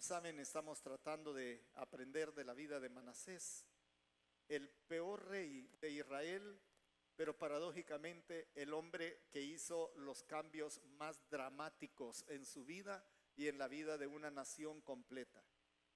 Como saben, estamos tratando de aprender de la vida de Manasés, el peor rey de Israel, pero paradójicamente el hombre que hizo los cambios más dramáticos en su vida y en la vida de una nación completa.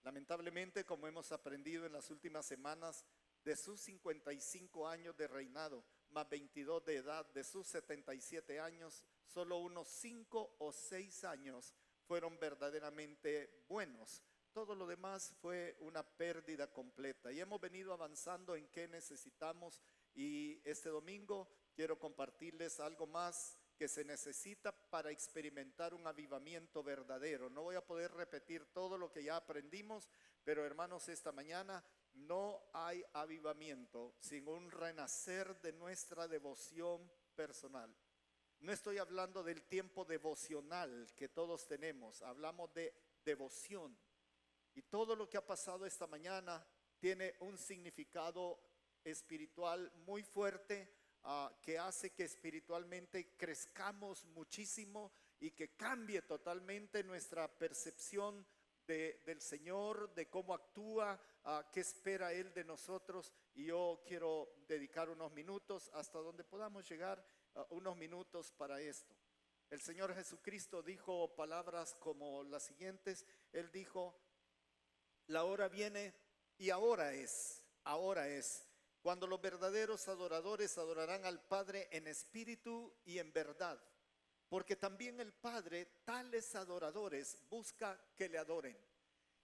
Lamentablemente, como hemos aprendido en las últimas semanas, de sus 55 años de reinado, más 22 de edad, de sus 77 años, solo unos 5 o 6 años fueron verdaderamente buenos. Todo lo demás fue una pérdida completa. Y hemos venido avanzando en qué necesitamos. Y este domingo quiero compartirles algo más que se necesita para experimentar un avivamiento verdadero. No voy a poder repetir todo lo que ya aprendimos, pero hermanos, esta mañana no hay avivamiento sin un renacer de nuestra devoción personal. No estoy hablando del tiempo devocional que todos tenemos, hablamos de devoción. Y todo lo que ha pasado esta mañana tiene un significado espiritual muy fuerte, que hace que espiritualmente crezcamos muchísimo y que cambie totalmente nuestra percepción del Señor, de cómo actúa, qué espera Él de nosotros. Y yo quiero dedicar unos minutos hasta donde podamos llegar, unos minutos para esto. El Señor Jesucristo dijo palabras como las siguientes. Él dijo: la hora viene y ahora es, cuando los verdaderos adoradores adorarán al Padre en espíritu y en verdad, porque también el Padre tales adoradores busca que le adoren.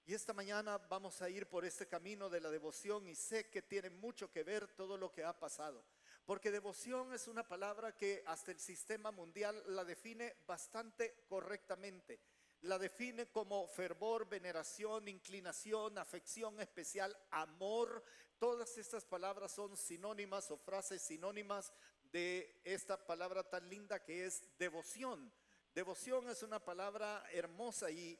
Y esta mañana vamos a ir por este camino de la devoción, y sé que tiene mucho que ver todo lo que ha pasado, porque devoción es una palabra que hasta el sistema mundial la define bastante correctamente. La define como fervor, veneración, inclinación, afección especial, amor. Todas estas palabras son sinónimas o frases sinónimas de esta palabra tan linda que es devoción. Devoción es una palabra hermosa y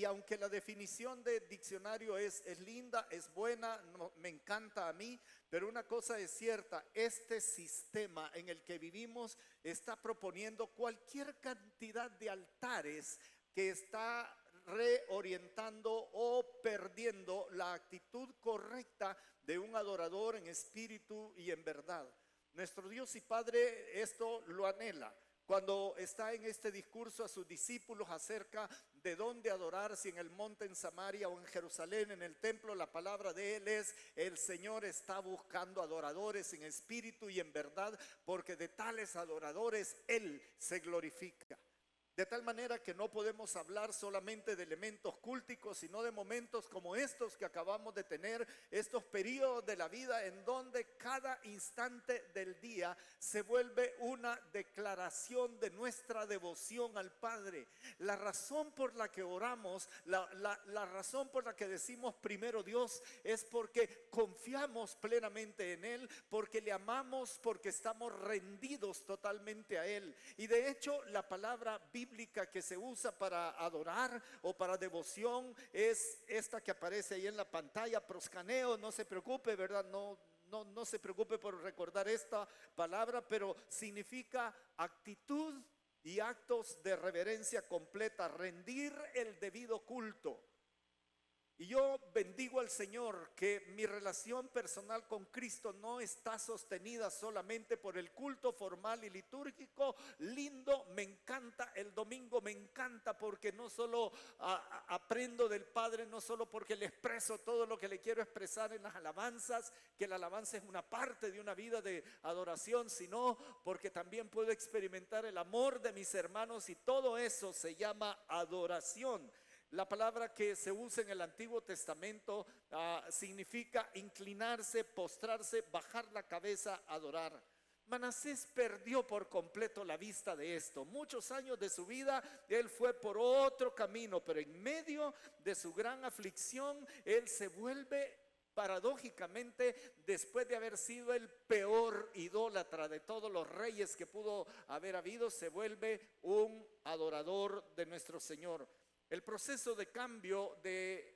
aunque la definición de diccionario es linda, es buena, me encanta a mí, pero una cosa es cierta: este sistema en el que vivimos está proponiendo cualquier cantidad de altares que está reorientando o perdiendo la actitud correcta de un adorador en espíritu y en verdad. Nuestro Dios y Padre esto lo anhela. Cuando está en este discurso a sus discípulos acerca de dónde adorar, si en el monte en Samaria o en Jerusalén, en el templo, la palabra de Él es: el Señor está buscando adoradores en espíritu y en verdad, porque de tales adoradores Él se glorifica. De tal manera que no podemos hablar solamente de elementos cúlticos, sino de momentos como estos que acabamos de tener, estos periodos de la vida en donde cada instante del día se vuelve una declaración de nuestra devoción al Padre. La razón por la que oramos, la razón por la que decimos primero Dios, es porque confiamos plenamente en Él, porque le amamos, porque estamos rendidos totalmente a Él. Y de hecho, la palabra bíblica que se usa para adorar o para devoción es esta que aparece ahí en la pantalla: proscaneo. No se preocupe, ¿verdad? No se preocupe por recordar esta palabra, pero significa actitud y actos de reverencia completa, rendir el debido culto. Y yo bendigo al Señor que mi relación personal con Cristo no está sostenida solamente por el culto formal y litúrgico. Lindo, me encanta el domingo, me encanta porque no solo aprendo del Padre, no solo porque le expreso todo lo que le quiero expresar en las alabanzas, que la alabanza es una parte de una vida de adoración, sino porque también puedo experimentar el amor de mis hermanos, y todo eso se llama adoración. La palabra que se usa en el Antiguo Testamento significa inclinarse, postrarse, bajar la cabeza, adorar. Manasés perdió por completo la vista de esto. Muchos años de su vida él fue por otro camino, pero en medio de su gran aflicción él se vuelve, paradójicamente, después de haber sido el peor idólatra de todos los reyes que pudo haber habido, se vuelve un adorador de nuestro Señor. El proceso de cambio de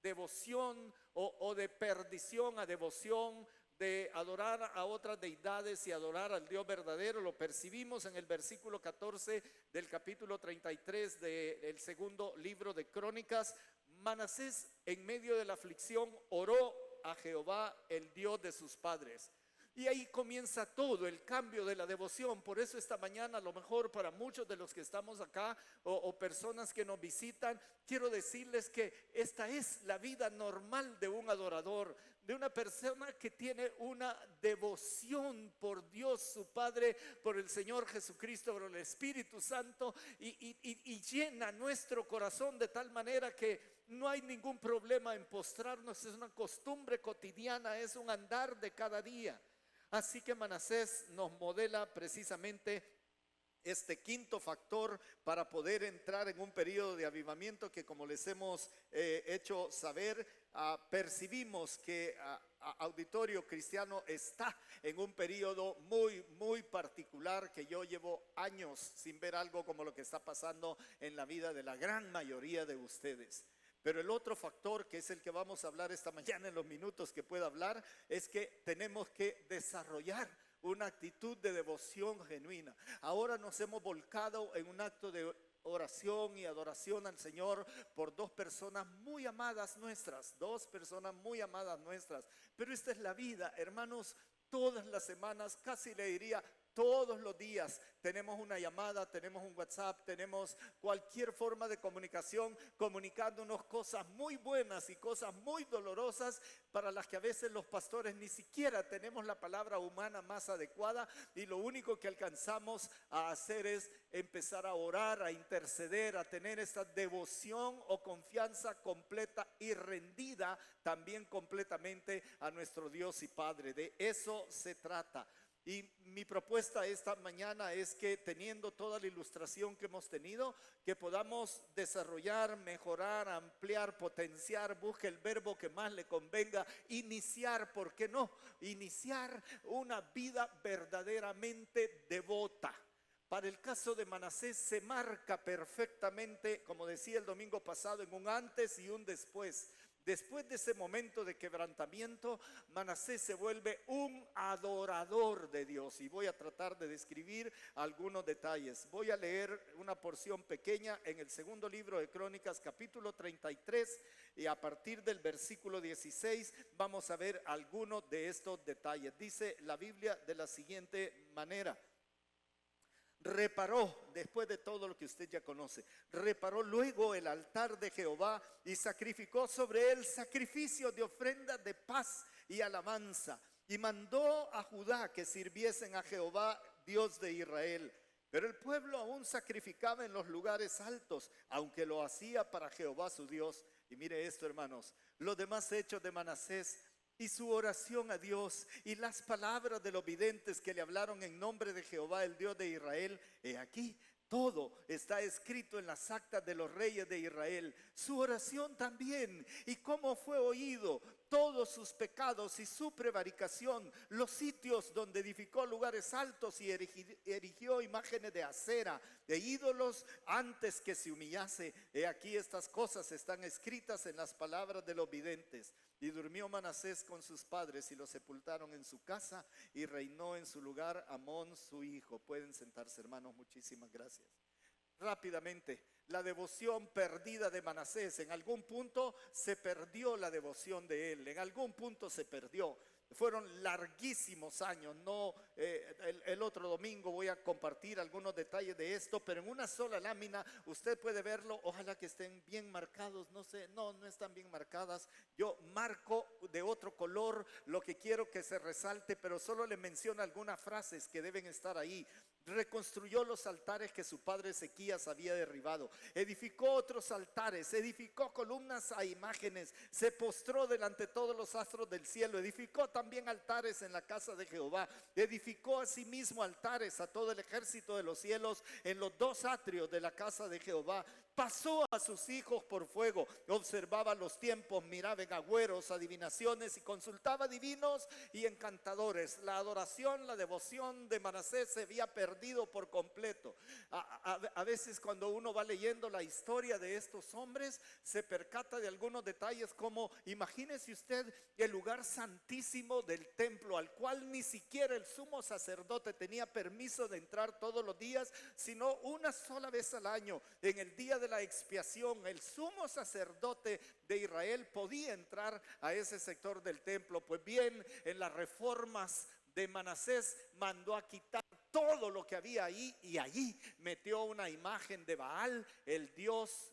devoción o de perdición a devoción, de adorar a otras deidades y adorar al Dios verdadero, lo percibimos en el versículo 14 del capítulo 33 del segundo libro de Crónicas, Manasés, en medio de la aflicción, oró a Jehová, el Dios de sus padres. Y ahí comienza todo el cambio de la devoción. Por eso esta mañana, a lo mejor para muchos de los que estamos acá o personas que nos visitan, quiero decirles que esta es la vida normal de un adorador, de una persona que tiene una devoción por Dios su Padre, por el Señor Jesucristo, por el Espíritu Santo, y llena nuestro corazón de tal manera que no hay ningún problema en postrarnos. Es una costumbre cotidiana, es un andar de cada día. Así que Manasés nos modela precisamente este quinto factor para poder entrar en un periodo de avivamiento que, como les hemos hecho saber, percibimos que Auditorio Cristiano está en un periodo muy particular, que yo llevo años sin ver algo como lo que está pasando en la vida de la gran mayoría de ustedes. Pero el otro factor, que es el que vamos a hablar esta mañana en los minutos que pueda hablar, es que tenemos que desarrollar una actitud de devoción genuina. Ahora nos hemos volcado en un acto de oración y adoración al Señor por dos personas muy amadas nuestras, pero esta es la vida, hermanos. Todas las semanas, casi le diría todos los días, tenemos una llamada, tenemos un WhatsApp, tenemos cualquier forma de comunicación, comunicándonos cosas muy buenas y cosas muy dolorosas, para las que a veces los pastores ni siquiera tenemos la palabra humana más adecuada, y lo único que alcanzamos a hacer es empezar a orar, a interceder, a tener esa devoción o confianza completa y rendida también completamente a nuestro Dios y Padre. De eso se trata. Y mi propuesta esta mañana es que, teniendo toda la ilustración que hemos tenido, que podamos desarrollar, mejorar, ampliar, potenciar, busque el verbo que más le convenga, iniciar, ¿por qué no? Iniciar una vida verdaderamente devota. Para el caso de Manasés se marca perfectamente, como decía el domingo pasado, en un antes y un después. Después de ese momento de quebrantamiento, Manasés se vuelve un adorador de Dios. Y voy a tratar de describir algunos detalles. Voy a leer una porción pequeña en el segundo libro de Crónicas, capítulo 33, y a partir del versículo 16 vamos a ver algunos de estos detalles. Dice la Biblia de la siguiente manera: reparó, después de todo lo que usted ya conoce, reparó luego el altar de Jehová y sacrificó sobre él sacrificios de ofrenda de paz y alabanza, y mandó a Judá que sirviesen a Jehová, Dios de Israel. Pero el pueblo aún sacrificaba en los lugares altos, aunque lo hacía para Jehová su Dios. Y mire esto, hermanos, los demás hechos de Manasés y su oración a Dios y las palabras de los videntes que le hablaron en nombre de Jehová, el Dios de Israel, he aquí, todo está escrito en las actas de los reyes de Israel. Su oración también, y cómo fue oído, todos sus pecados y su prevaricación, los sitios donde edificó lugares altos y erigió imágenes de acera, de ídolos, antes que se humillase. He aquí, estas cosas están escritas en las palabras de los videntes. Y durmió Manasés con sus padres y lo sepultaron en su casa, y reinó en su lugar Amón su hijo. Pueden sentarse, hermanos, muchísimas gracias. Rápidamente, la devoción perdida de Manasés. En algún punto se perdió la devoción de él, en algún punto se perdió. Fueron larguísimos años. El otro domingo voy a compartir algunos detalles de esto, pero en una sola lámina usted puede verlo. Ojalá que estén bien marcados. No sé, no están bien marcadas. Yo marco de otro color lo que quiero que se resalte, pero solo le menciono algunas frases que deben estar ahí. Reconstruyó los altares que su padre Ezequías había derribado, edificó otros altares, edificó columnas a imágenes, se postró delante de todos los astros del cielo, edificó también altares en la casa de Jehová, edificó asimismo altares a todo el ejército de los cielos en los dos atrios de la casa de Jehová. Pasó a sus hijos por fuego, observaba los tiempos, miraba en agüeros, adivinaciones, y consultaba divinos y encantadores. La adoración, la devoción de Manasés se había perdido por completo. A veces, cuando uno va leyendo la historia de estos hombres, se percata de algunos detalles, como imagínese usted el lugar santísimo del templo, al cual ni siquiera el sumo sacerdote tenía permiso de entrar todos los días, sino una sola vez al año, en el día de de la expiación, el sumo sacerdote de Israel podía entrar a ese sector del templo. Pues bien, en las reformas de Manasés mandó a quitar todo lo que había ahí, y allí metió una imagen de Baal, el dios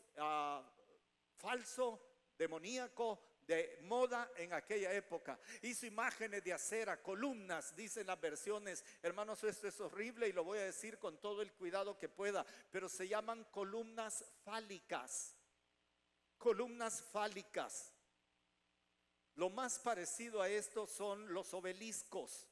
falso, demoníaco, de moda en aquella época. Hizo imágenes de acera, columnas, dicen las versiones. Hermanos, esto es horrible y lo voy a decir con todo el cuidado que pueda, pero se llaman columnas fálicas. Columnas fálicas. Lo más parecido a esto son los obeliscos.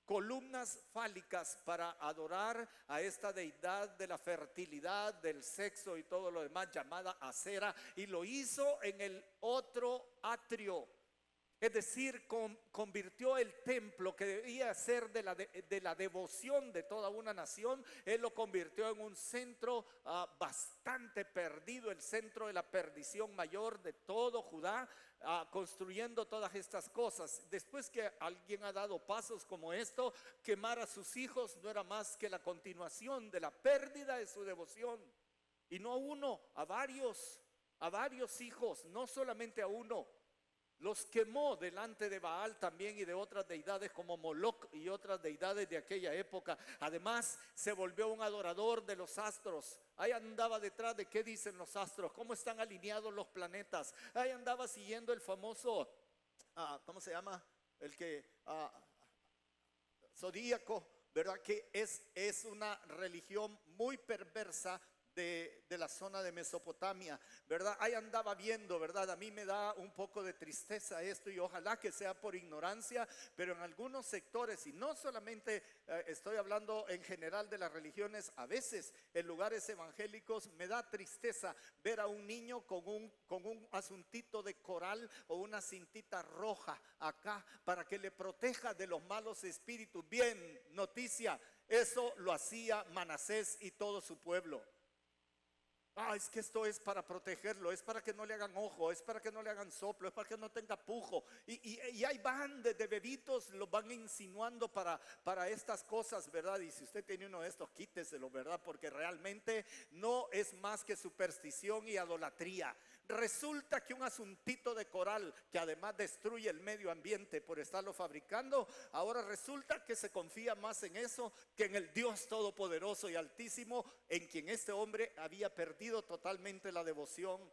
Columnas fálicas para adorar a esta deidad de la fertilidad, del sexo y todo lo demás, llamada Acera, y lo hizo en el otro atrio. Es decir, convirtió el templo que debía ser de la devoción de toda una nación, él lo convirtió en un centro bastante perdido, el centro de la perdición mayor de todo Judá, construyendo todas estas cosas. Después que alguien ha dado pasos como esto, quemar a sus hijos no era más que la continuación de la pérdida de su devoción. Y no a uno, a varios hijos, no solamente a uno. Los quemó delante de Baal también y de otras deidades como Moloc y otras deidades de aquella época. Además, se volvió un adorador de los astros. Ahí andaba detrás de qué dicen los astros, cómo están alineados los planetas. Ahí andaba siguiendo el famoso, ¿cómo se llama? El que, zodíaco, ¿verdad? Que es una religión muy perversa de la zona de Mesopotamia, ¿verdad? Ahí andaba viendo, ¿verdad? A mí me da un poco de tristeza esto, y ojalá que sea por ignorancia, pero en algunos sectores, y no solamente estoy hablando en general de las religiones, a veces en lugares evangélicos me da tristeza ver a un niño con un asuntito de coral o una cintita roja acá para que le proteja de los malos espíritus. Bien, noticia, eso lo hacía Manasés y todo su pueblo. Es que esto es para protegerlo, es para que no le hagan ojo, es para que no le hagan soplo, es para que no tenga pujo. Y ahí van de bebitos, lo van insinuando para estas cosas, ¿verdad? Y si usted tiene uno de estos, quíteselo, ¿verdad? Porque realmente no es más que superstición y idolatría. Resulta que un asuntito de coral, que además destruye el medio ambiente por estarlo fabricando, ahora resulta que se confía más en eso que en el Dios Todopoderoso y Altísimo, en quien este hombre había perdido totalmente la devoción.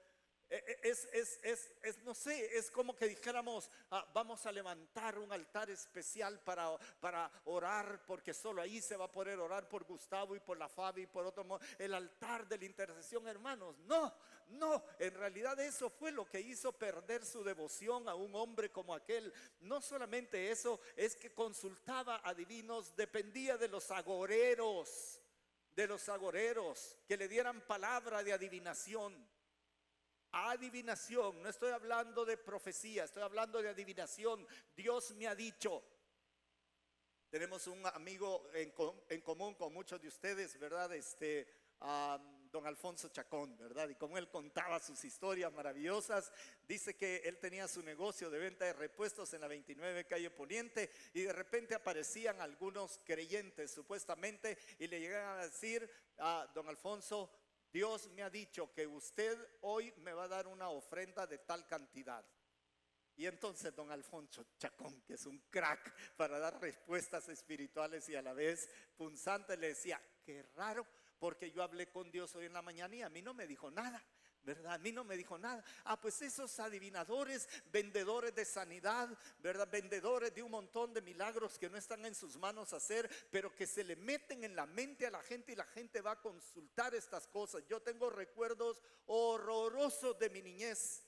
No sé, es como que dijéramos, vamos a levantar un altar especial para orar, porque solo ahí se va a poder orar por Gustavo y por la Fabi y por otro modo, el altar de la intercesión, hermanos. No, en realidad eso fue lo que hizo perder su devoción a un hombre como aquel. No solamente eso, es que consultaba a divinos, dependía de los agoreros, que le dieran palabra de adivinación. Adivinación, no estoy hablando de profecía, estoy hablando de adivinación. Dios me ha dicho. Tenemos un amigo en común con muchos de ustedes, ¿verdad? Don Alfonso Chacón, ¿verdad? Y como él contaba sus historias maravillosas, dice que él tenía su negocio de venta de repuestos en la 29 calle Poniente, y de repente aparecían algunos creyentes supuestamente y le llegaban a decir a don Alfonso: Dios me ha dicho que usted hoy me va a dar una ofrenda de tal cantidad. Y entonces don Alfonso Chacón, que es un crack para dar respuestas espirituales y a la vez punzante, le decía: qué raro, porque yo hablé con Dios hoy en la mañana y a mí no me dijo nada, ¿verdad? A mí no me dijo nada. Pues esos adivinadores, vendedores de sanidad, ¿verdad? Vendedores de un montón de milagros que no están en sus manos hacer, pero que se le meten en la mente a la gente y la gente va a consultar estas cosas. Yo tengo recuerdos horrorosos de mi niñez.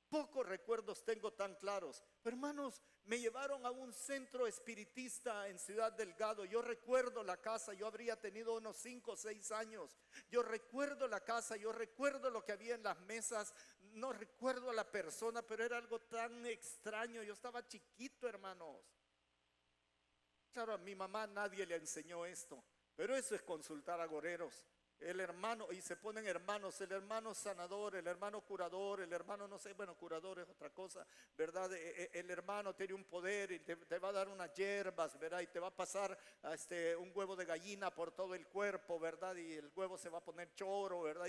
Pocos recuerdos tengo tan claros. Pero hermanos, me llevaron a un centro espiritista en Ciudad Delgado. Yo recuerdo la casa, yo habría tenido unos 5 o 6 años. Yo recuerdo la casa, yo recuerdo lo que había en las mesas. No recuerdo a la persona, pero era algo tan extraño. Yo estaba chiquito, hermanos. Claro, a mi mamá nadie le enseñó esto, pero eso es consultar agoreros. el hermano, y se ponen hermanos, el hermano sanador, el hermano curador, el hermano no sé, bueno, curador es otra cosa, ¿verdad? El hermano tiene un poder y te va a dar unas hierbas, ¿verdad? Y te va a pasar un huevo de gallina por todo el cuerpo, ¿verdad? Y el huevo se va a poner choro, ¿verdad?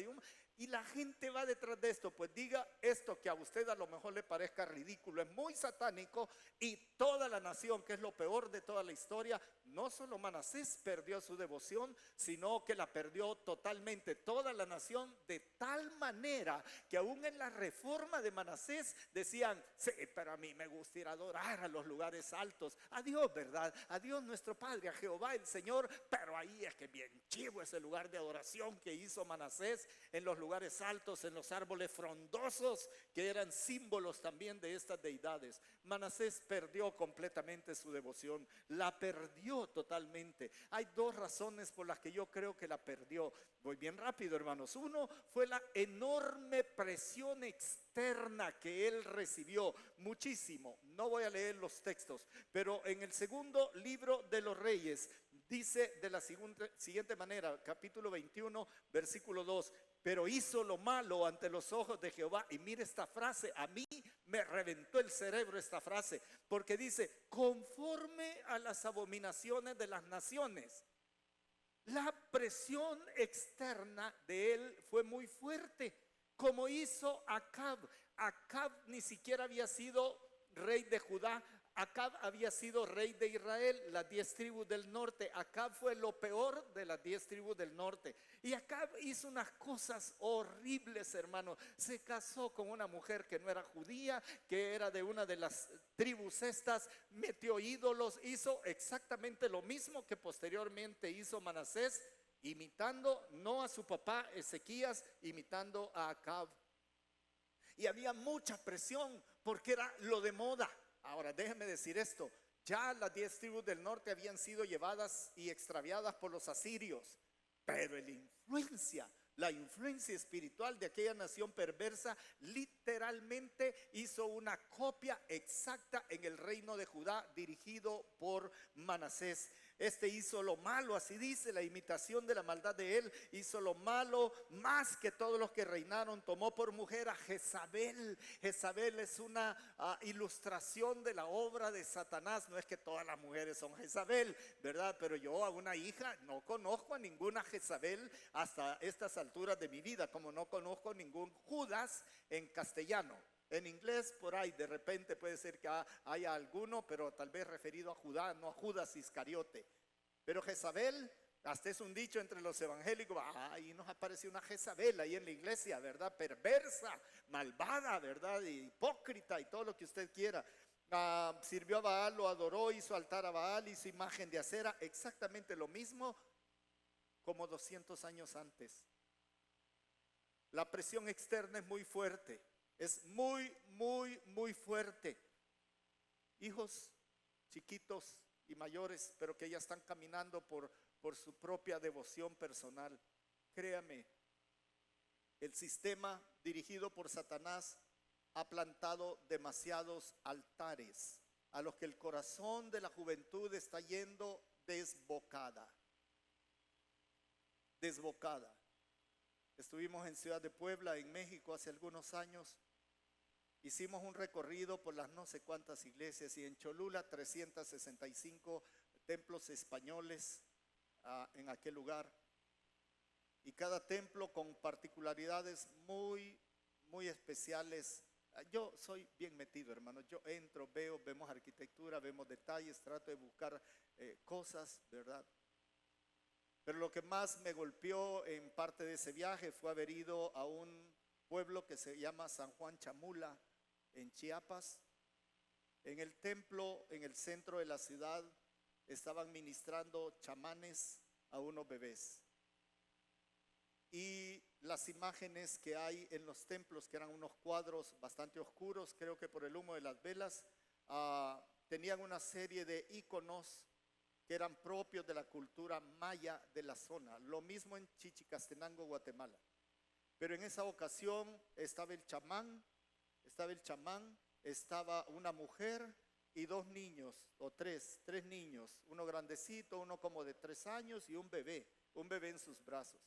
Y la gente va detrás de esto. Pues diga esto que a usted a lo mejor le parezca ridículo, es muy satánico, y toda la nación, que es lo peor de toda la historia, no solo Manasés perdió su devoción, sino que la perdió totalmente toda la nación, de tal manera que aún en la reforma de Manasés decían: sí, pero a mí me gusta ir a adorar a los lugares altos, a Dios, ¿verdad? A Dios nuestro Padre, a Jehová el Señor, pero ahí es que bien chivo ese lugar de adoración que hizo Manasés, en los lugares altos, en los árboles frondosos, que eran símbolos también de estas deidades. Manasés perdió completamente su devoción, la perdió totalmente. Hay dos razones por las que yo creo que la perdió. Voy bien rápido, hermanos. Uno fue la enorme presión externa que él recibió, muchísimo. No voy a leer los textos, pero en el segundo libro de los Reyes dice de la siguiente manera, capítulo 21, versículo 2: pero hizo lo malo ante los ojos de Jehová. Y mire esta frase, a mí me reventó el cerebro esta frase, porque dice: conforme a las abominaciones de las naciones. La presión externa de él fue muy fuerte, como hizo Acab. Acab ni siquiera había sido rey de Judá, Acab había sido rey de Israel, las 10 tribus del norte. Acab fue lo peor de las 10 tribus del norte. Y Acab hizo unas cosas horribles, hermano. Se casó con una mujer que no era judía, que era de una de las tribus estas, metió ídolos, hizo exactamente lo mismo que posteriormente hizo Manasés, imitando no a su papá Ezequías, imitando a Acab. Y había mucha presión porque era lo de moda. Ahora déjeme decir esto: ya las 10 tribus del norte habían sido llevadas y extraviadas por los asirios, pero la influencia espiritual de aquella nación perversa literalmente hizo una copia exacta en el reino de Judá, dirigido por Manasés. Este hizo lo malo, así dice, la imitación de la maldad de él, hizo lo malo más que todos los que reinaron. Tomó por mujer a Jezabel. Jezabel es una ilustración de la obra de Satanás. No es que todas las mujeres son Jezabel, ¿verdad? Pero yo a una hija no conozco a ninguna Jezabel hasta estas alturas de mi vida, como no conozco ningún Judas en castellano. En inglés por ahí de repente puede ser que haya alguno, pero tal vez referido a Judá, no a Judas Iscariote. Pero Jezabel, hasta es un dicho entre los evangélicos: ahí nos apareció una Jezabel ahí en la iglesia, ¿verdad? Perversa, malvada, ¿verdad? Hipócrita y todo lo que usted quiera. Sirvió a Baal, lo adoró, hizo altar a Baal, hizo imagen de acera, exactamente lo mismo como 200 años antes. La presión externa es muy fuerte. Es muy, muy, muy fuerte. Hijos chiquitos y mayores, pero que ya están caminando por su propia devoción personal. Créame, el sistema dirigido por Satanás ha plantado demasiados altares a los que el corazón de la juventud está yendo desbocada. Desbocada. Estuvimos en Ciudad de Puebla, en México, hace algunos años. Hicimos un recorrido por las no sé cuántas iglesias, y en Cholula 365 templos españoles en aquel lugar. Y cada templo con particularidades muy, muy especiales. Yo soy bien metido, hermano. Yo entro, vemos arquitectura, vemos detalles, trato de buscar cosas, ¿verdad? Pero lo que más me golpeó en parte de ese viaje fue haber ido a un pueblo que se llama San Juan Chamula, en Chiapas. En el templo, en el centro de la ciudad, estaban ministrando chamanes a unos bebés. Y las imágenes que hay en los templos, que eran unos cuadros bastante oscuros, creo que por el humo de las velas, tenían una serie de íconos que eran propios de la cultura maya de la zona. Lo mismo en Chichicastenango, Guatemala. Pero en esa ocasión estaba el chamán, estaba una mujer y dos niños, o tres niños, uno grandecito, uno como de 3 años y un bebé en sus brazos.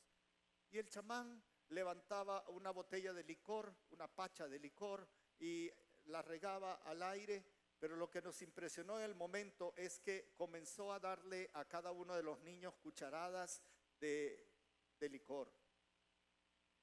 Y el chamán levantaba una botella de licor, una pacha de licor, y la regaba al aire. Pero lo que nos impresionó en el momento es que comenzó a darle a cada uno de los niños cucharadas de licor.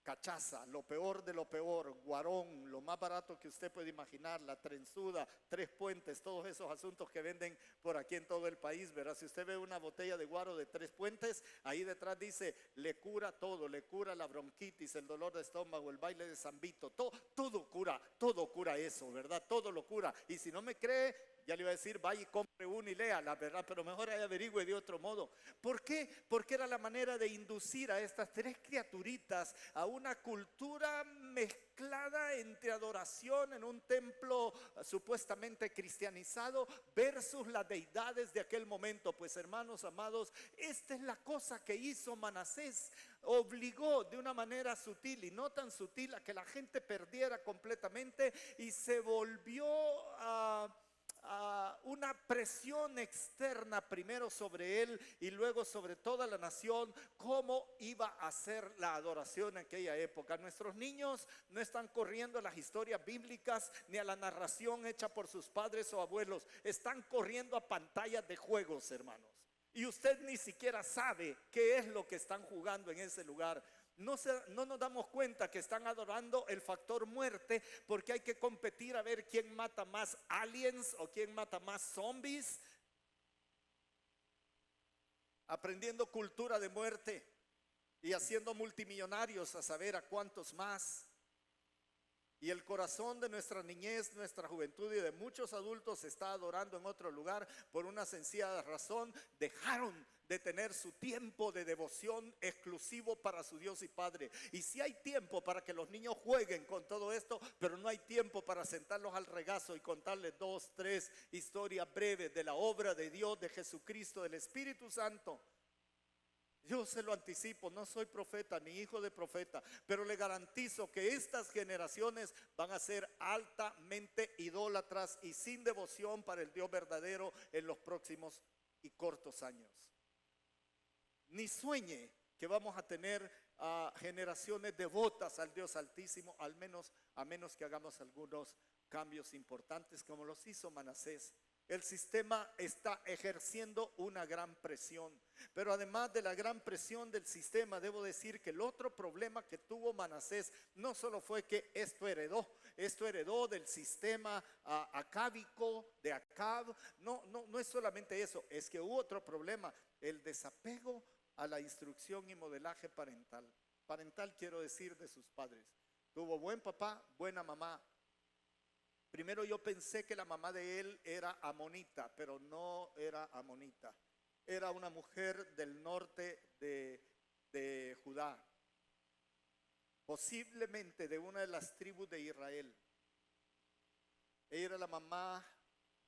Cachaza, lo peor de lo peor, guarón, lo más barato que usted puede imaginar, la trenzuda, Tres Puentes, todos esos asuntos que venden por aquí en todo el país, ¿verdad? Si usted ve una botella de guaro de Tres Puentes, ahí detrás dice, le cura todo, le cura la bronquitis, el dolor de estómago, el baile de San Vito, todo cura eso, ¿verdad? Todo lo cura. Y si no me cree, ya le iba a decir, vaya y compre uno y lea, la verdad, pero mejor ahí averigüe de otro modo. ¿Por qué? Porque era la manera de inducir a estas tres criaturitas a una cultura mezclada entre adoración en un templo supuestamente cristianizado versus las deidades de aquel momento. Pues hermanos amados, esta es la cosa que hizo Manasés. Obligó de una manera sutil y no tan sutil a que la gente perdiera completamente y se volvió a una presión externa primero sobre él y luego sobre toda la nación, cómo iba a ser la adoración en aquella época. Nuestros niños no están corriendo a las historias bíblicas ni a la narración hecha por sus padres o abuelos, están corriendo a pantallas de juegos, hermanos, y usted ni siquiera sabe qué es lo que están jugando en ese lugar. No nos damos cuenta que están adorando el factor muerte, porque hay que competir a ver quién mata más aliens o quién mata más zombies, aprendiendo cultura de muerte y haciendo multimillonarios a saber a cuántos más. Y el corazón de nuestra niñez, nuestra juventud y de muchos adultos se está adorando en otro lugar por una sencilla razón: dejaron de tener su tiempo de devoción exclusivo para su Dios y Padre. Y si hay tiempo para que los niños jueguen con todo esto, pero no hay tiempo para sentarlos al regazo y contarles 2, 3 historias breves de la obra de Dios, de Jesucristo, del Espíritu Santo. Yo se lo anticipo, no soy profeta ni hijo de profeta, pero le garantizo que estas generaciones van a ser altamente idólatras y sin devoción para el Dios verdadero en los próximos y cortos años. Ni sueñe que vamos a tener generaciones devotas al Dios Altísimo, a menos que hagamos algunos cambios importantes como los hizo Manasés. El sistema está ejerciendo una gran presión, pero además de la gran presión del sistema, debo decir que el otro problema que tuvo Manasés no solo fue que esto heredó del sistema acábico, de Acab. No es solamente eso, es que hubo otro problema: el desapego a la instrucción y modelaje parental. Parental quiero decir de sus padres. Tuvo buen papá, buena mamá. Primero yo pensé que la mamá de él era amonita, pero no era amonita. Era una mujer del norte de Judá, posiblemente de una de las tribus de Israel. Ella era la mamá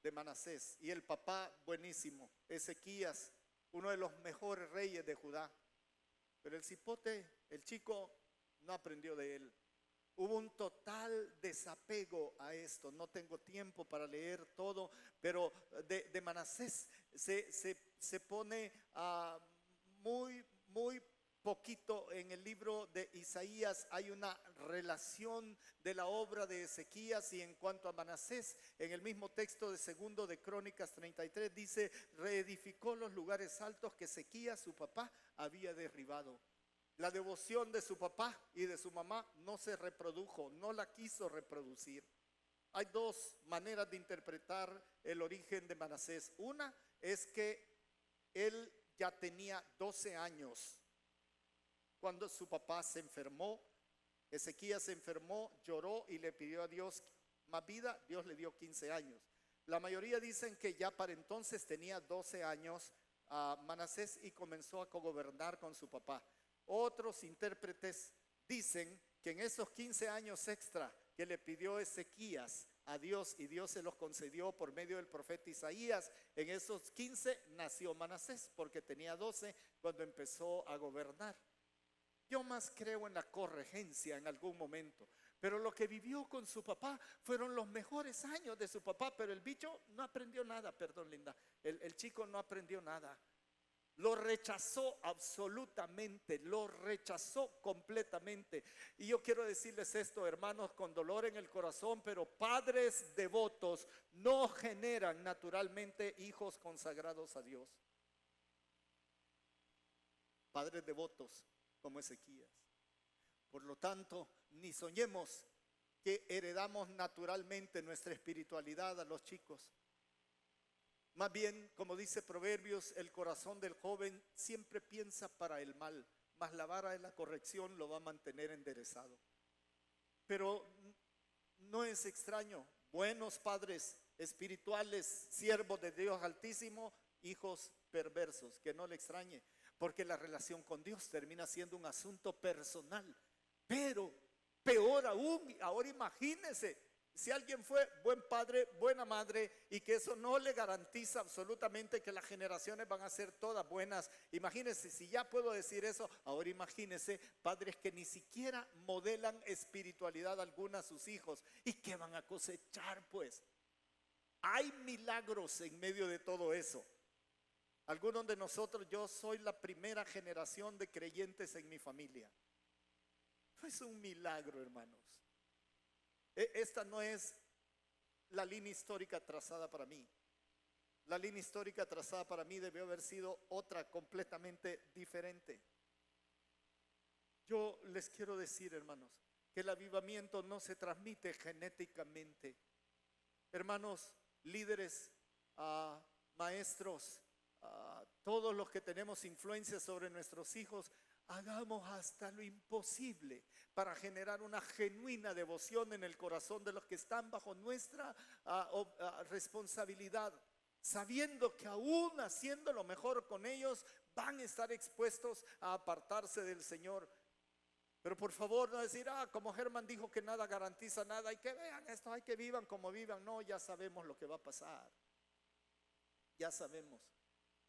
de Manasés y el papá buenísimo, Ezequías, uno de los mejores reyes de Judá. Pero el cipote, el chico, no aprendió de él. Hubo un total desapego a esto. No tengo tiempo para leer todo, pero de Manasés se pone muy poquito en el libro de Isaías. Hay una relación de la obra de Ezequías. Y en cuanto a Manasés, en el mismo texto de segundo de Crónicas 33 dice: reedificó los lugares altos que Ezequías su papá había derribado. La devoción de su papá y de su mamá no se reprodujo, no la quiso reproducir. Hay dos maneras de interpretar el origen de Manasés. Una es que él ya tenía 12 años cuando su papá se enfermó. Ezequías se enfermó, lloró y le pidió a Dios más vida. Dios le dio 15 años. La mayoría dicen que ya para entonces tenía 12 años Manasés y comenzó a gobernar con su papá. Otros intérpretes dicen que en esos 15 años extra que le pidió Ezequías a Dios y Dios se los concedió por medio del profeta Isaías, en esos 15 nació Manasés, porque tenía 12 cuando empezó a gobernar. Yo más creo en la corregencia en algún momento, pero lo que vivió con su papá fueron los mejores años de su papá. Pero el bicho no aprendió nada, perdón Linda, el chico no aprendió nada. Lo rechazó absolutamente, lo rechazó completamente. Y yo quiero decirles esto, hermanos, con dolor en el corazón, pero padres devotos no generan naturalmente hijos consagrados a Dios. Padres devotos como Ezequías. Por lo tanto, ni soñemos que heredamos naturalmente nuestra espiritualidad a los chicos. Más bien, como dice Proverbios, el corazón del joven siempre piensa para el mal, mas la vara de la corrección lo va a mantener enderezado. Pero no es extraño, buenos padres espirituales, siervos de Dios Altísimo, hijos perversos, que no le extrañe, porque la relación con Dios termina siendo un asunto personal. Pero peor aún, ahora imagínese, si alguien fue buen padre, buena madre, y que eso no le garantiza absolutamente que las generaciones van a ser todas buenas. Imagínense, si ya puedo decir eso, ahora imagínense padres que ni siquiera modelan espiritualidad alguna a sus hijos. ¿Y qué van a cosechar, pues? Hay milagros en medio de todo eso. Algunos de nosotros, yo soy la primera generación de creyentes en mi familia. Es un milagro, hermanos. Esta no es la línea histórica trazada para mí. La línea histórica trazada para mí debió haber sido otra completamente diferente. Yo les quiero decir, hermanos, que el avivamiento no se transmite genéticamente. Hermanos, líderes, maestros, todos los que tenemos influencia sobre nuestros hijos, hagamos hasta lo imposible para generar una genuina devoción en el corazón de los que están bajo nuestra responsabilidad, sabiendo que aún haciendo lo mejor con ellos van a estar expuestos a apartarse del Señor. Pero por favor no decir, como Germán dijo que nada garantiza nada, y que vean esto, hay que vivan como vivan. No, ya sabemos lo que va a pasar. Ya sabemos.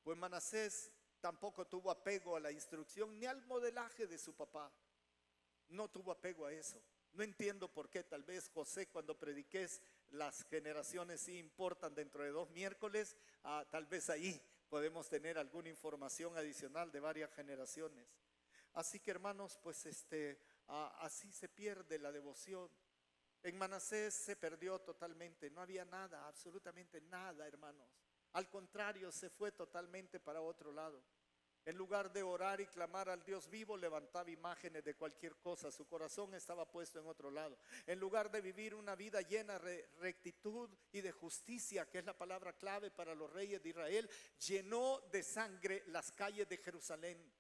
Pues Manasés tampoco tuvo apego a la instrucción ni al modelaje de su papá. No tuvo apego a eso. No entiendo por qué. Tal vez José, cuando prediques las generaciones sí importan dentro de 2 miércoles, tal vez ahí podemos tener alguna información adicional de varias generaciones. Así que hermanos, pues así se pierde la devoción. En Manasés se perdió totalmente. No había nada, absolutamente nada, hermanos. Al contrario, se fue totalmente para otro lado. En lugar de orar y clamar al Dios vivo, levantaba imágenes de cualquier cosa. Su corazón estaba puesto en otro lado. En lugar de vivir una vida llena de rectitud y de justicia, que es la palabra clave para los reyes de Israel, llenó de sangre las calles de Jerusalén.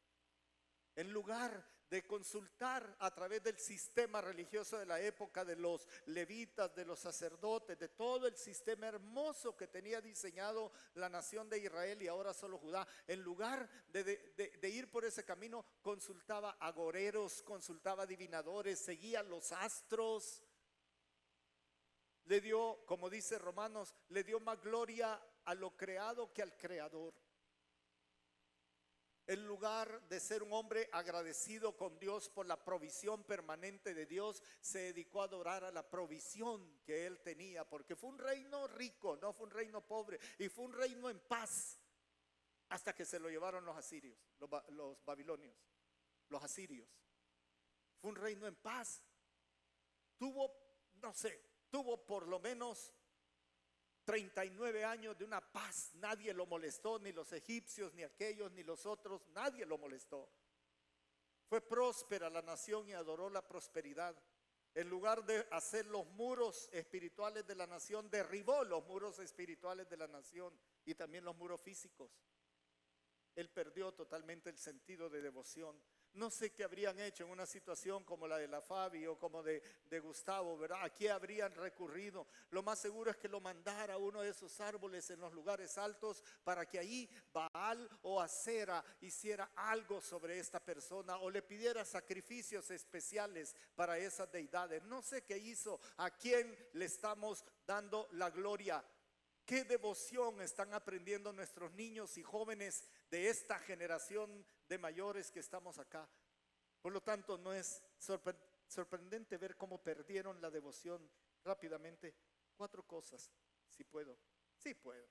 En lugar de consultar a través del sistema religioso de la época, de los levitas, de los sacerdotes, de todo el sistema hermoso que tenía diseñado la nación de Israel y ahora solo Judá, en lugar de ir por ese camino, consultaba agoreros, consultaba adivinadores, seguía los astros. Le dio, como dice Romanos, le dio más gloria a lo creado que al creador. En lugar de ser un hombre agradecido con Dios por la provisión permanente de Dios, se dedicó a adorar a la provisión que él tenía, porque fue un reino rico, no fue un reino pobre, y fue un reino en paz, hasta que se lo llevaron los asirios, los babilonios, los asirios. Fue un reino en paz. Tuvo por lo menos 39 años de una paz. Nadie lo molestó, ni los egipcios, ni aquellos, ni los otros. Nadie lo molestó. Fue próspera la nación y adoró la prosperidad. En lugar de hacer los muros espirituales de la nación, derribó los muros espirituales de la nación y también los muros físicos. Él perdió totalmente el sentido de devoción. No sé qué habrían hecho en una situación como la de la Fabi o como de Gustavo, ¿verdad? ¿A qué habrían recurrido? Lo más seguro es que lo mandara a uno de esos árboles en los lugares altos para que ahí Baal o Acera hiciera algo sobre esta persona o le pidiera sacrificios especiales para esas deidades. No sé qué hizo, a quién le estamos dando la gloria. ¿Qué devoción están aprendiendo nuestros niños y jóvenes de esta generación de mayores que estamos acá? Por lo tanto, no es sorprendente ver cómo perdieron la devoción rápidamente. 4 cosas, si puedo. Sí puedo.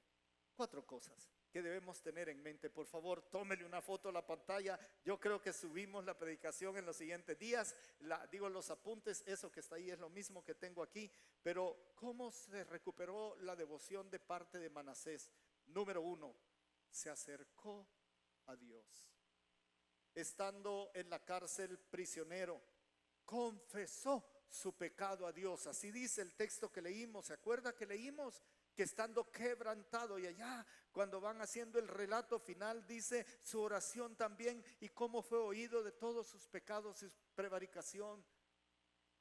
4 cosas. que debemos tener en mente. Por favor, tómele una foto a la pantalla. Yo creo que subimos la predicación en los siguientes días. Los apuntes, eso que está ahí es lo mismo que tengo aquí. Pero ¿cómo se recuperó la devoción de parte de Manasés? Número 1, se acercó a Dios. Estando en la cárcel prisionero, confesó su pecado a Dios. Así dice el texto que leímos. ¿Se acuerda que leímos? Que estando quebrantado, y allá cuando van haciendo el relato final dice su oración también y cómo fue oído de todos sus pecados y prevaricación.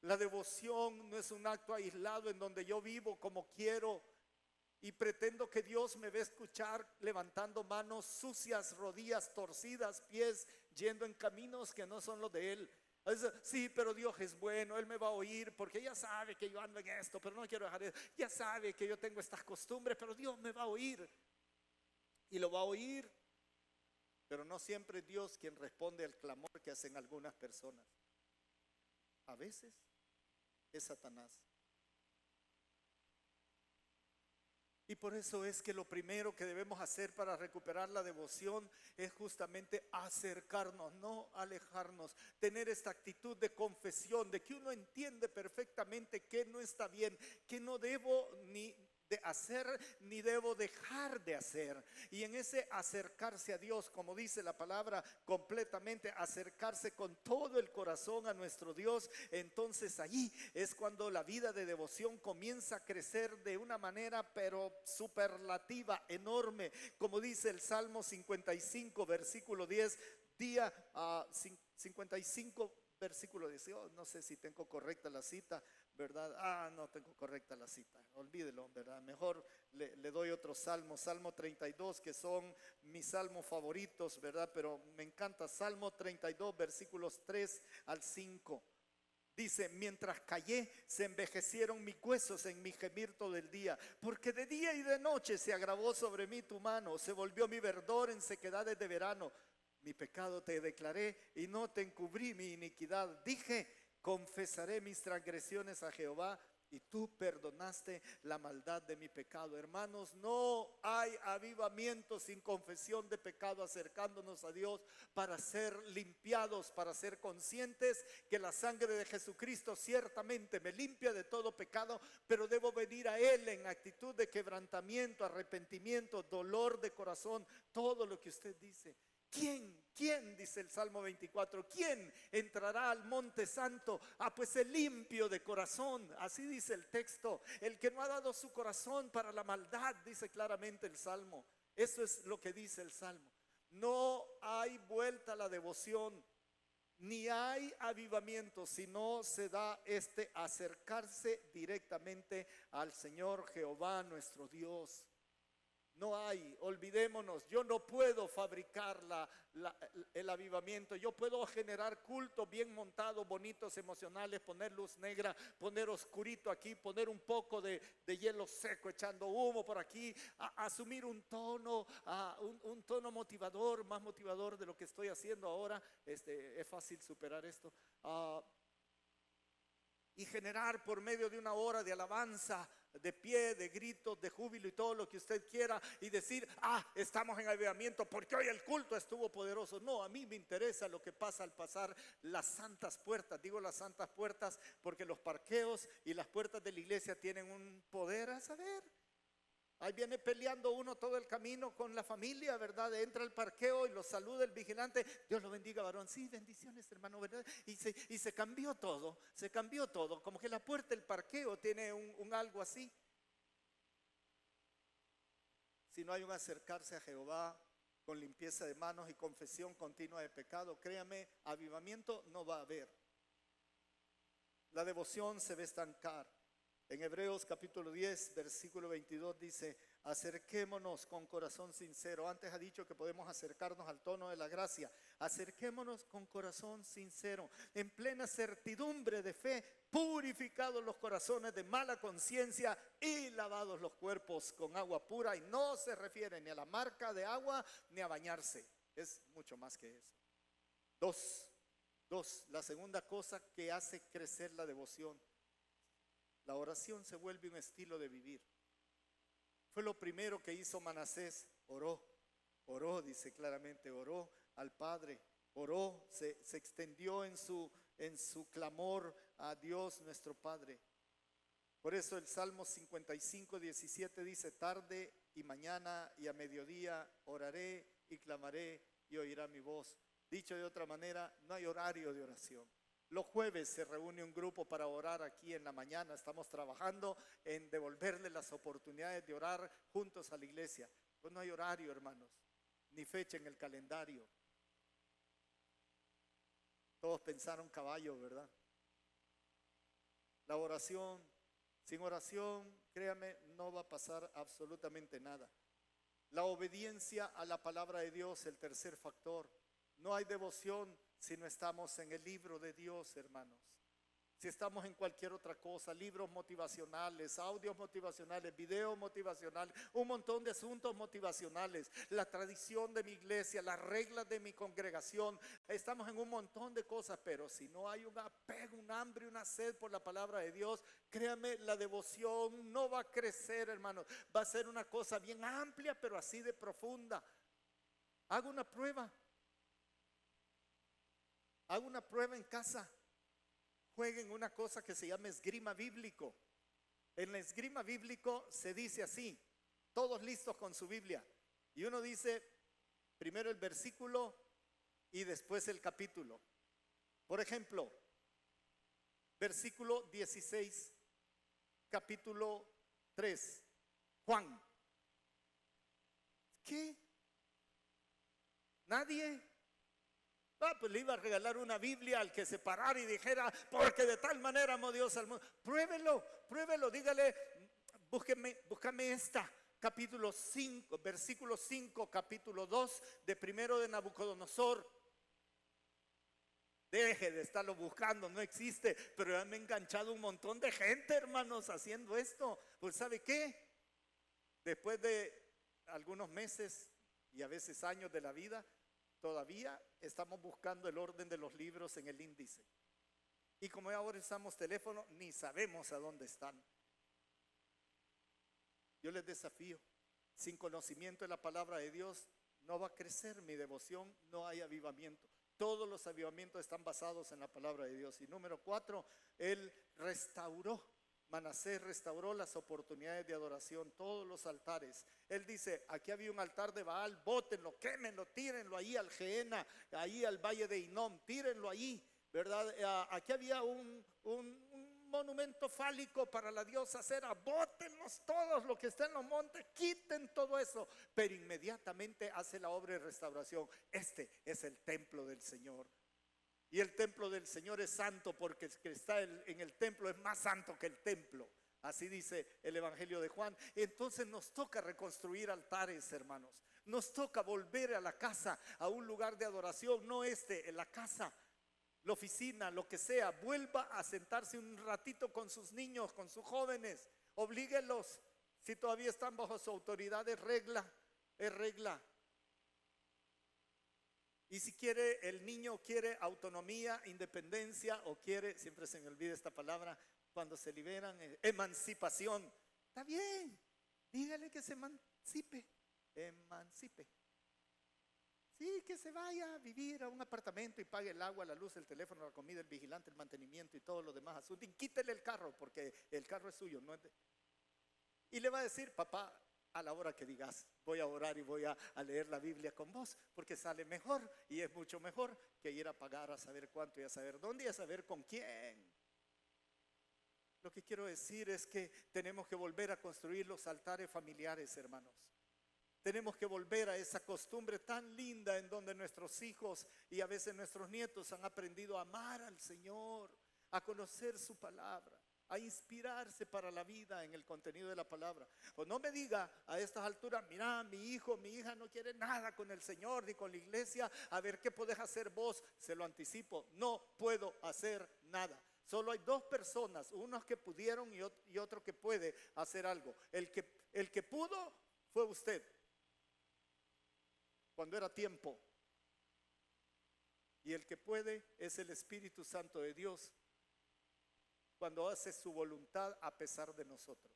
La devoción no es un acto aislado en donde yo vivo como quiero y pretendo que Dios me va a escuchar levantando manos sucias, rodillas torcidas, pies yendo en caminos que no son los de Él. Sí, pero Dios es bueno, Él me va a oír porque ya sabe que yo ando en esto, pero no quiero dejar eso. Ya sabe que yo tengo estas costumbres, pero Dios me va a oír. Y lo va a oír, pero no siempre es Dios quien responde al clamor que hacen algunas personas. A veces es Satanás. Y por eso es que lo primero que debemos hacer para recuperar la devoción es justamente acercarnos, no alejarnos, tener esta actitud de confesión, de que uno entiende perfectamente que no está bien, que no debo ni de hacer ni debo dejar de hacer. Y en ese acercarse a Dios, como dice la palabra, completamente acercarse con todo el corazón a nuestro Dios, entonces allí es cuando la vida de devoción comienza a crecer de una manera pero superlativa, enorme, como dice el Salmo 55 versículo 10, día 55 versículo 10, no sé si tengo correcta la cita, ¿verdad? No tengo correcta la cita, olvídelo, ¿verdad? Mejor le doy otro salmo, Salmo 32, que son mis salmos favoritos, ¿verdad? Pero me encanta, Salmo 32, versículos 3 al 5. Dice, mientras callé, se envejecieron mis huesos en mi gemir todo el día, porque de día y de noche se agravó sobre mí tu mano, se volvió mi verdor en sequedades de verano. Mi pecado te declaré y no te encubrí mi iniquidad. Dije, confesaré mis transgresiones a Jehová y tú perdonaste la maldad de mi pecado. Hermanos, no hay avivamiento sin confesión de pecado, acercándonos a Dios para ser limpiados, para ser conscientes que la sangre de Jesucristo ciertamente me limpia de todo pecado, pero debo venir a Él en actitud de quebrantamiento, arrepentimiento, dolor de corazón, todo lo que usted dice. ¿Quién, dice el Salmo 24, quién entrará al monte santo? Pues el limpio de corazón, así dice el texto, el que no ha dado su corazón para la maldad, dice claramente el Salmo. Eso es lo que dice el Salmo. No hay vuelta a la devoción, ni hay avivamiento si no se da este acercarse directamente al Señor Jehová nuestro Dios. No hay, olvidémonos, yo no puedo fabricar el avivamiento. Yo puedo generar cultos bien montados, bonitos, emocionales, poner luz negra, poner oscurito aquí, poner un poco de hielo seco echando humo por aquí, asumir un tono, un tono motivador, más motivador de lo que estoy haciendo ahora. Es fácil superar esto. Y generar por medio de una hora de alabanza, de pie, de gritos, de júbilo y todo lo que usted quiera, y decir, estamos en avivamiento porque hoy el culto estuvo poderoso. No, a mí me interesa lo que pasa al pasar las santas puertas. Digo las santas puertas porque los parqueos y las puertas de la iglesia tienen un poder a saber. Ahí viene peleando uno todo el camino con la familia, ¿verdad? Entra al parqueo y lo saluda el vigilante. Dios lo bendiga, varón. Sí, bendiciones, hermano, ¿verdad? Y se cambió todo, se cambió todo. Como que la puerta del parqueo tiene un algo así. Si no hay un acercarse a Jehová con limpieza de manos y confesión continua de pecado, créame, avivamiento no va a haber. La devoción se va a estancar. En Hebreos capítulo 10, versículo 22 dice, acerquémonos con corazón sincero. Antes ha dicho que podemos acercarnos al tono de la gracia. Acerquémonos con corazón sincero, en plena certidumbre de fe, purificados los corazones de mala conciencia y lavados los cuerpos con agua pura. Y no se refiere ni a la marca de agua ni a bañarse. Es mucho más que eso. Dos, la segunda cosa que hace crecer la devoción. La oración se vuelve un estilo de vivir. Fue lo primero que hizo Manasés, oró. Oró, dice claramente, oró al Padre, oró, se extendió en su clamor a Dios nuestro Padre. Por eso el Salmo 55:17 dice: tarde y mañana y a mediodía oraré y clamaré y oirá mi voz. Dicho de otra manera, no hay horario de oración. Los jueves se reúne un grupo para orar aquí en la mañana. Estamos trabajando en devolverle las oportunidades de orar juntos a la iglesia. Pues no hay horario, hermanos, ni fecha en el calendario. Todos pensaron caballo, ¿verdad? La oración, sin oración, créame, no va a pasar absolutamente nada. La obediencia a la palabra de Dios, el tercer factor. No hay devoción si no estamos en el libro de Dios, hermanos. Si estamos en cualquier otra cosa, libros motivacionales, audios motivacionales, videos motivacionales, un montón de asuntos motivacionales, la tradición de mi iglesia, las reglas de mi congregación, estamos en un montón de cosas, pero si no hay un apego, un hambre, una sed por la palabra de Dios, créame, la devoción no va a crecer, hermanos. Va a ser una cosa bien amplia, pero así de profunda. Hago una prueba. Hago una prueba en casa. Jueguen una cosa que se llama esgrima bíblico. En el esgrima bíblico se dice así, todos listos con su Biblia. Y uno dice primero el versículo y después el capítulo. Por ejemplo, versículo 16, capítulo 3, Juan. ¿Qué? ¿Nadie? Pues le iba a regalar una Biblia al que se parara y dijera, porque de tal manera amó Dios al mundo. Pruébelo, dígale, búscame esta, capítulo 5, versículo 5, capítulo 2 de primero de Nabucodonosor. Deje de estarlo buscando, no existe, pero ya me he enganchado un montón de gente, hermanos, haciendo esto. Pues ¿sabe qué? Después de algunos meses y a veces años de la vida, todavía estamos buscando el orden de los libros en el índice. Y como ahora usamos teléfono, ni sabemos a dónde están. Yo les desafío, sin conocimiento de la palabra de Dios, no va a crecer mi devoción, no hay avivamiento. Todos los avivamientos están basados en la palabra de Dios. Y número 4, Él restauró. Manasés restauró las oportunidades de adoración, todos los altares. Él dice, aquí había un altar de Baal, bótenlo, quémenlo, tírenlo ahí al Gehenna, ahí al valle de Hinnom, tírenlo ahí, ¿verdad? Aquí había un monumento fálico para la diosa Cera, bótenlos todos los que estén en los montes, quiten todo eso. Pero inmediatamente hace la obra de restauración. Este es el templo del Señor. Y el templo del Señor es santo porque el que está en el templo es más santo que el templo. Así dice el Evangelio de Juan. Entonces nos toca reconstruir altares, hermanos. Nos toca volver a la casa, a un lugar de adoración, no en la casa, la oficina, lo que sea. Vuelva a sentarse un ratito con sus niños, con sus jóvenes. Oblíguelos. Si todavía están bajo su autoridad, es regla. Y si el niño quiere autonomía, independencia, o quiere, siempre se me olvida esta palabra, cuando se liberan, emancipación. Está bien, dígale que se emancipe. Sí, que se vaya a vivir a un apartamento y pague el agua, la luz, el teléfono, la comida, el vigilante, el mantenimiento y todos los demás asuntos. Y quítele el carro, porque el carro es suyo, no es de... Y le va a decir, papá, a la hora que digas, voy a orar y voy a leer la Biblia con vos, porque sale mejor y es mucho mejor que ir a pagar a saber cuánto y a saber dónde y a saber con quién. Lo que quiero decir es que tenemos que volver a construir los altares familiares, hermanos. Tenemos que volver a esa costumbre tan linda en donde nuestros hijos y a veces nuestros nietos han aprendido a amar al Señor, a conocer su palabra, a inspirarse para la vida en el contenido de la palabra. Pues no me diga a estas alturas, mira, mi hijo, mi hija no quiere nada con el Señor ni con la iglesia, a ver qué podés hacer vos. Se lo anticipo, no puedo hacer nada. Solo hay dos personas, unos que pudieron y otro que puede hacer algo. El que pudo fue usted, cuando era tiempo. Y el que puede es el Espíritu Santo de Dios, cuando hace su voluntad a pesar de nosotros.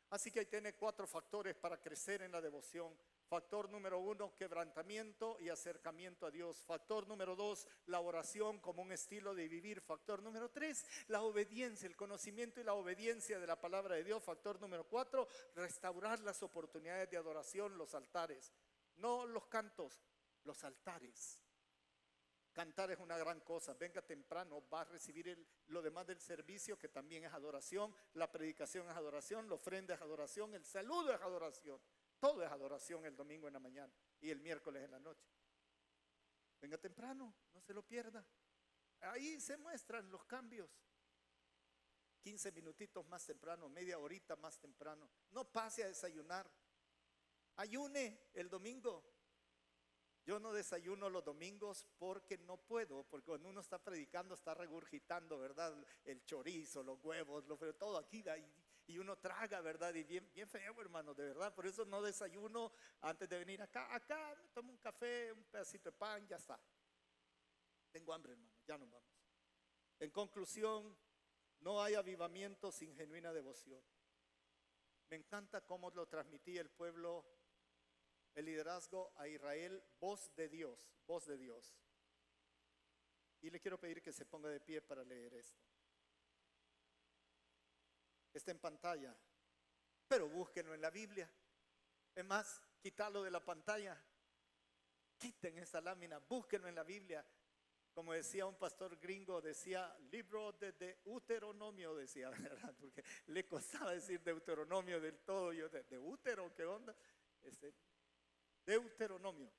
Así que ahí tiene 4 factores para crecer en la devoción. Factor número 1, quebrantamiento y acercamiento a Dios. Factor número 2, la oración como un estilo de vivir. Factor número 3, la obediencia, el conocimiento y la obediencia de la palabra de Dios. Factor número 4, restaurar las oportunidades de adoración, los altares. No los cantos, los altares. Cantar es una gran cosa. Venga temprano, va a recibir lo demás del servicio, que también es adoración. La predicación es adoración, la ofrenda es adoración, el saludo es adoración. Todo es adoración el domingo en la mañana y el miércoles en la noche. Venga temprano, no se lo pierda. Ahí se muestran los cambios. 15 minutitos más temprano, media horita más temprano. No pase a desayunar. Ayune el domingo. Yo no desayuno los domingos porque no puedo, porque cuando uno está predicando está regurgitando, ¿verdad? El chorizo, los huevos, todo aquí y uno traga, ¿verdad? Y bien, bien feo, hermano, de verdad. Por eso no desayuno antes de venir acá. Acá me tomo un café, un pedacito de pan, ya está. Tengo hambre, hermano, ya nos vamos. En conclusión, no hay avivamiento sin genuina devoción. Me encanta cómo lo transmitía el pueblo, el liderazgo a Israel, voz de Dios, voz de Dios. Y le quiero pedir que se ponga de pie para leer esto. Está en pantalla, pero búsquenlo en la Biblia. Es más, quítalo de la pantalla. Quiten esa lámina, búsquenlo en la Biblia. Como decía un pastor gringo, decía libro de Deuteronomio, decía, ¿verdad? Porque le costaba decir Deuteronomio del todo. Yo, ¿de útero? ¿Qué onda? Deuteronomio.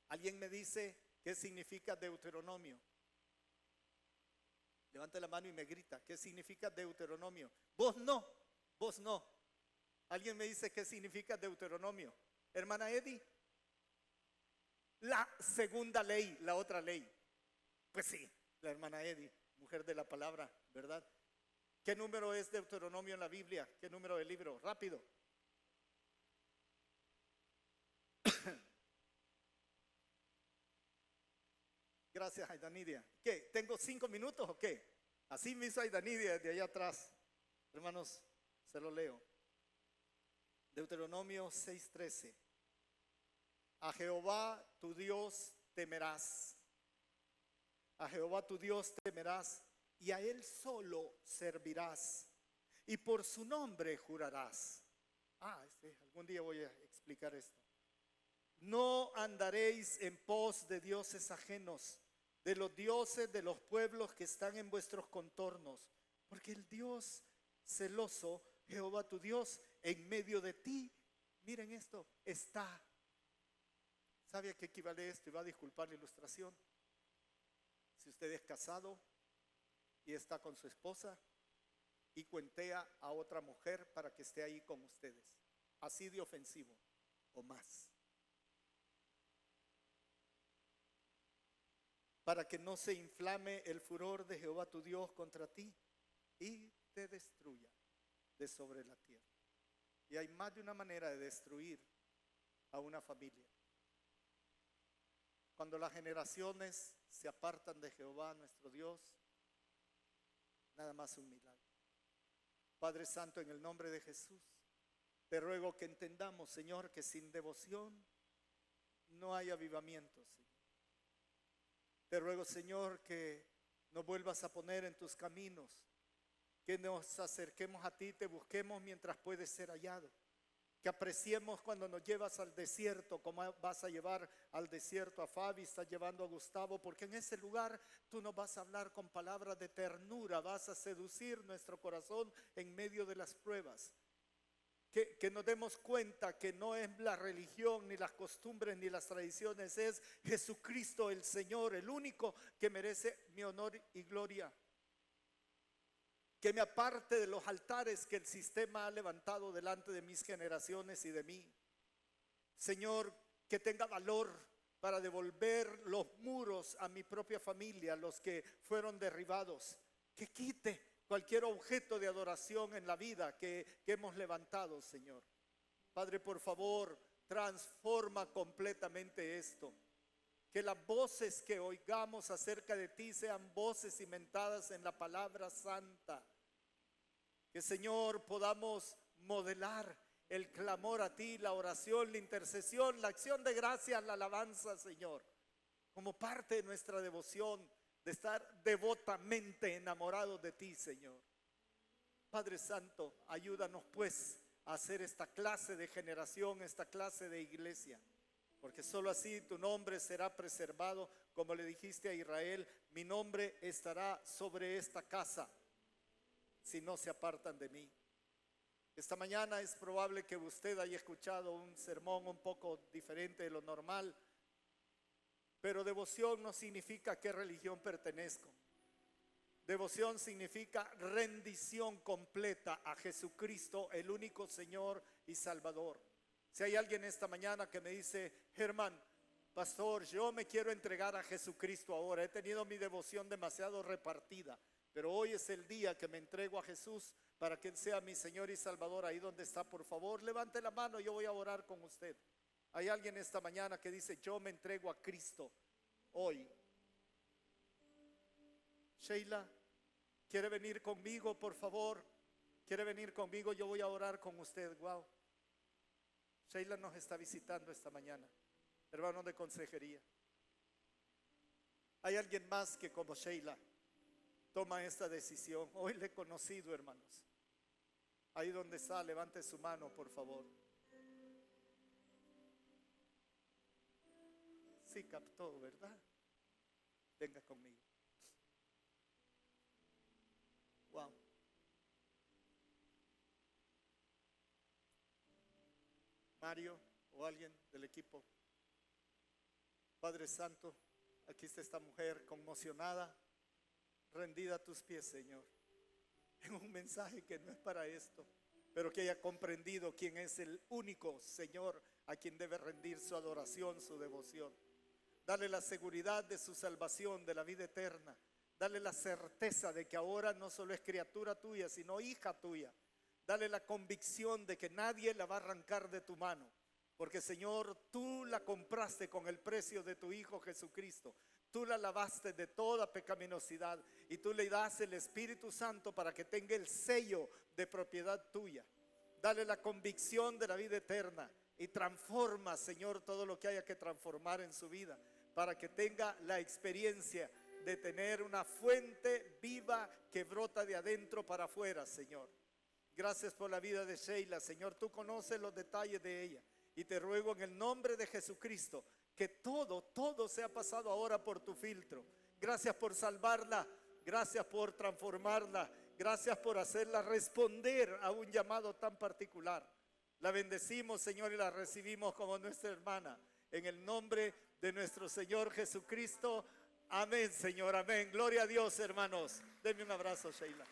¿Alguien me dice qué significa Deuteronomio? Levante la mano y me grita, ¿qué significa Deuteronomio? Vos no, vos no. ¿Alguien me dice qué significa Deuteronomio? Hermana Eddie, la segunda ley, la otra ley. Pues sí, la hermana Eddie, mujer de la palabra, ¿verdad? ¿Qué número es Deuteronomio en la Biblia? ¿Qué número del libro? Rápido. Gracias, Aidanidia. ¿Qué? ¿Tengo 5 minutos o qué? Así me hizo Aidanidia desde allá atrás. Hermanos, se lo leo. Deuteronomio 6:13. A Jehová tu Dios temerás. A Jehová tu Dios temerás y a Él solo servirás. Y por su nombre jurarás. Algún día voy a explicar esto. No andaréis en pos de dioses ajenos, de los dioses de los pueblos que están en vuestros contornos, porque el Dios celoso, Jehová tu Dios, en medio de ti, miren esto, está. ¿Sabe a qué equivale esto? Y va a disculpar la ilustración. Si usted es casado y está con su esposa y cuentea a otra mujer para que esté ahí con ustedes, así de ofensivo o más. Para que no se inflame el furor de Jehová tu Dios contra ti y te destruya de sobre la tierra. Y hay más de una manera de destruir a una familia. Cuando las generaciones se apartan de Jehová nuestro Dios, nada más un milagro. Padre Santo, en el nombre de Jesús, te ruego que entendamos, Señor, que sin devoción no hay avivamiento, Señor. Te ruego, Señor, que nos vuelvas a poner en tus caminos, que nos acerquemos a ti, te busquemos mientras puedes ser hallado, que apreciemos cuando nos llevas al desierto, como vas a llevar al desierto a Fabi, estás llevando a Gustavo, porque en ese lugar tú nos vas a hablar con palabras de ternura, vas a seducir nuestro corazón en medio de las pruebas. Que nos demos cuenta que no es la religión, ni las costumbres, ni las tradiciones, es Jesucristo el Señor, el único que merece mi honor y gloria. Que me aparte de los altares que el sistema ha levantado delante de mis generaciones y de mí. Señor, que tenga valor para devolver los muros a mi propia familia, los que fueron derribados. Que quite cualquier objeto de adoración en la vida que hemos levantado, Señor. Padre, por favor, transforma completamente esto. Que las voces que oigamos acerca de ti sean voces cimentadas en la palabra santa. Que, Señor, podamos modelar el clamor a ti, la oración, la intercesión, la acción de gracias, la alabanza, Señor, como parte de nuestra devoción, de estar devotamente enamorados de ti, Señor. Padre Santo, ayúdanos pues a hacer esta clase de generación, esta clase de iglesia, porque solo así tu nombre será preservado, como le dijiste a Israel, mi nombre estará sobre esta casa, si no se apartan de mí. Esta mañana es probable que usted haya escuchado un sermón un poco diferente de lo normal, pero devoción no significa a qué religión pertenezco. Devoción significa rendición completa a Jesucristo, el único Señor y Salvador. Si hay alguien esta mañana que me dice, Germán, pastor, yo me quiero entregar a Jesucristo ahora, he tenido mi devoción demasiado repartida, pero hoy es el día que me entrego a Jesús para que Él sea mi Señor y Salvador. Ahí donde está, por favor, levante la mano, yo voy a orar con usted. Hay alguien esta mañana que dice, yo me entrego a Cristo hoy. Sheila, ¿quiere venir conmigo, por favor? ¿Quiere venir conmigo? Yo voy a orar con usted. Wow. Sheila nos está visitando esta mañana, hermanos de consejería. Hay alguien más que como Sheila toma esta decisión. Hoy le he conocido, hermanos. Ahí donde está, levante su mano, por favor. Sí captó, ¿verdad? Venga conmigo. Wow. Mario o alguien del equipo. Padre Santo, aquí está esta mujer conmocionada, rendida a tus pies, Señor, en un mensaje que no es para esto, pero que haya comprendido quién es el único Señor a quien debe rendir su adoración, su devoción. Dale la seguridad de su salvación, de la vida eterna. Dale la certeza de que ahora no solo es criatura tuya, sino hija tuya. Dale la convicción de que nadie la va a arrancar de tu mano, porque Señor, tú la compraste con el precio de tu Hijo Jesucristo. Tú la lavaste de toda pecaminosidad y tú le das el Espíritu Santo para que tenga el sello de propiedad tuya. Dale la convicción de la vida eterna y transforma, Señor, todo lo que haya que transformar en su vida, para que tenga la experiencia de tener una fuente viva que brota de adentro para afuera, Señor. Gracias por la vida de Sheila, Señor. Tú conoces los detalles de ella y te ruego en el nombre de Jesucristo que todo sea pasado ahora por tu filtro. Gracias por salvarla, gracias por transformarla, gracias por hacerla responder a un llamado tan particular. La bendecimos, Señor, y la recibimos como nuestra hermana. En el nombre de nuestro Señor Jesucristo. Amén, Señor, amén. Gloria a Dios, hermanos. Denme un abrazo, Sheila.